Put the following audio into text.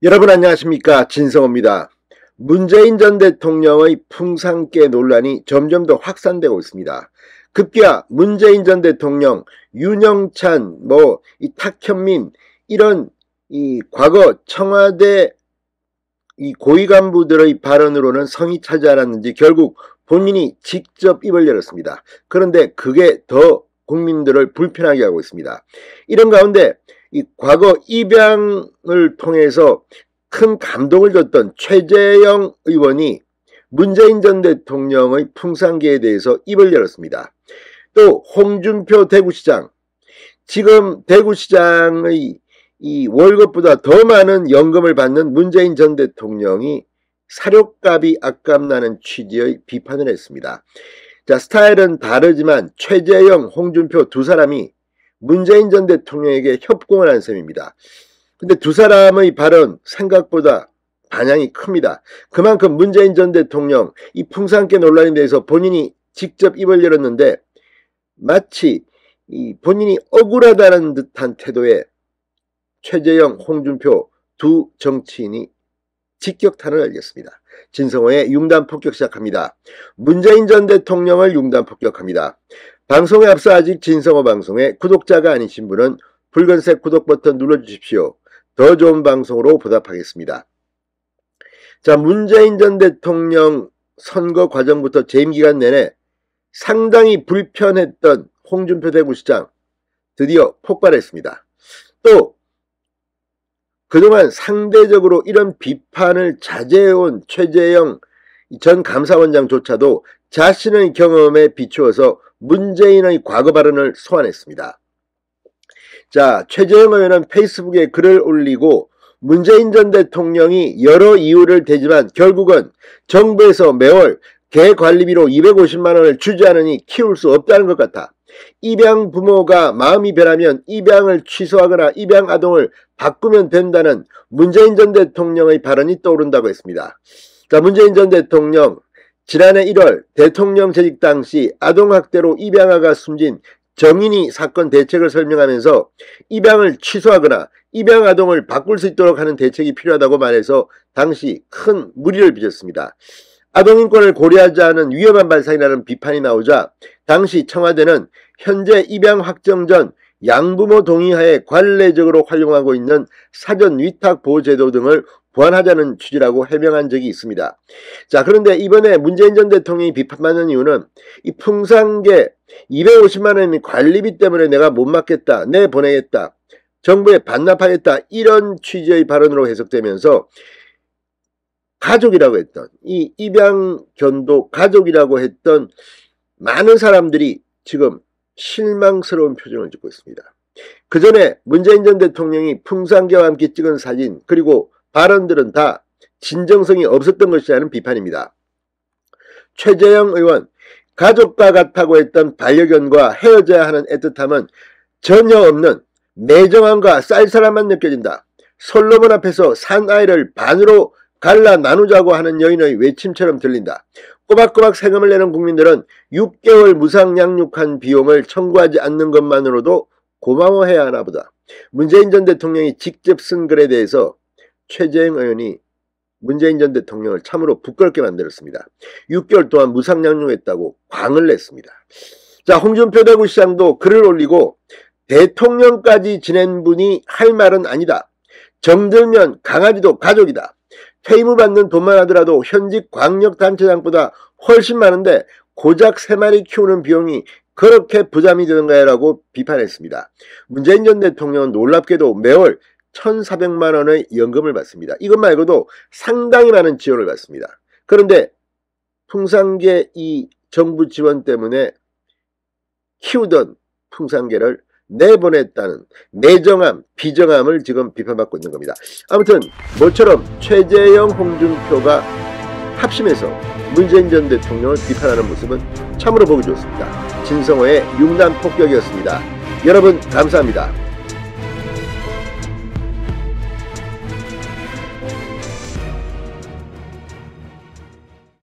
여러분 안녕하십니까, 진성호입니다. 문재인 전 대통령의 풍산깨 논란이 점점 더 확산되고 있습니다. 급기야 문재인 전 대통령, 윤영찬, 이 탁현민 이런 과거 청와대 고위 간부들의 발언으로는 성이 차지 않았는지 결국 본인이 직접 입을 열었습니다. 그런데 그게 더 국민들을 불편하게 하고 있습니다. 이런 가운데 과거 입양을 통해서 큰 감동을 줬던 최재형 의원이 문재인 전 대통령의 풍산개에 대해서 입을 열었습니다. 또 홍준표 대구시장, 지금 대구시장의 월급보다 더 많은 연금을 받는 문재인 전 대통령이 사료값이 아깝다는 취지의 비판을 했습니다. 자, 스타일은 다르지만 최재형, 홍준표 두 사람이 문재인 전 대통령에게 협공을 한 셈입니다. 근데 두 사람의 발언 생각보다 반향이 큽니다. 그만큼 문재인 전 대통령 이 풍산깨 논란에 대해서 본인이 직접 입을 열었는데 마치 본인이 억울하다는 듯한 태도에 최재형, 홍준표 두 정치인이 직격탄을 날렸습니다. 진성호의 융단 폭격 시작합니다. 문재인 전 대통령을 융단 폭격합니다. 방송에 앞서 아직 진성호 방송에 구독자가 아니신 분은 붉은색 구독 버튼 눌러주십시오. 더 좋은 방송으로 보답하겠습니다. 자, 문재인 전 대통령 선거 과정부터 재임 기간 내내 상당히 불편했던 홍준표 대구시장 드디어 폭발했습니다. 또 그동안 상대적으로 이런 비판을 자제해온 최재형 전 감사원장조차도 자신의 경험에 비추어서 문재인의 과거 발언을 소환했습니다. 자, 최재형 의원은 페이스북에 글을 올리고 문재인 전 대통령이 여러 이유를 대지만 결국은 정부에서 매월 개 관리비로 250만원을 주지 않으니 키울 수 없다는 것 같아. 입양 부모가 마음이 변하면 입양을 취소하거나 입양 아동을 바꾸면 된다는 문재인 전 대통령의 발언이 떠오른다고 했습니다. 자, 문재인 전 대통령 지난해 1월 대통령 재직 당시 아동학대로 입양아가 숨진 정인이 사건 대책을 설명하면서 입양을 취소하거나 입양 아동을 바꿀 수 있도록 하는 대책이 필요하다고 말해서 당시 큰 물의를 빚었습니다. 아동인권을 고려하지 않은 위험한 발상이라는 비판이 나오자 당시 청와대는 현재 입양 확정 전 양부모 동의하에 관례적으로 활용하고 있는 사전 위탁 보호 제도 등을 보완하자는 취지라고 해명한 적이 있습니다. 자, 그런데 이번에 문재인 전 대통령이 비판받는 이유는 이 풍산개 250만원 관리비 때문에 내가 못 맡겠다, 내보내겠다, 정부에 반납하겠다 이런 취지의 발언으로 해석되면서 가족이라고 했던 이 입양견도 가족이라고 했던 많은 사람들이 지금 실망스러운 표정을 짓고 있습니다. 그 전에 문재인 전 대통령이 풍산개와 함께 찍은 사진 그리고 발언들은 다 진정성이 없었던 것이라는 비판입니다. 최재형 의원, 가족과 같다고 했던 반려견과 헤어져야 하는 애틋함은 전혀 없는 매정함과 쌀쌀함만 느껴진다. 솔로몬 앞에서 산아이를 반으로 갈라 나누자고 하는 여인의 외침처럼 들린다. 꼬박꼬박 세금을 내는 국민들은 6개월 무상 양육한 비용을 청구하지 않는 것만으로도 고마워해야 하나 보다. 문재인 전 대통령이 직접 쓴 글에 대해서 최재형 의원이 문재인 전 대통령을 참으로 부끄럽게 만들었습니다. 6개월 동안 무상 양육했다고 광을 냈습니다. 자, 홍준표 대구시장도 글을 올리고 대통령까지 지낸 분이 할 말은 아니다. 정들면 강아지도 가족이다. 퇴임 후 받는 돈만 하더라도 현직 광역단체장보다 훨씬 많은데 고작 3마리 키우는 비용이 그렇게 부담이 되는가요? 라고 비판했습니다. 문재인 전 대통령은 놀랍게도 매월 1,400만원의 연금을 받습니다. 이것 말고도 상당히 많은 지원을 받습니다. 그런데 풍산개 이 정부 지원 때문에 키우던 풍산개를 내보냈다는 매정함, 비정함을 지금 비판받고 있는 겁니다. 아무튼 모처럼 최재형, 홍준표가 합심해서 문재인 전 대통령을 비판하는 모습은 참으로 보기 좋습니다. 진성호의 융단 폭격이었습니다. 여러분 감사합니다.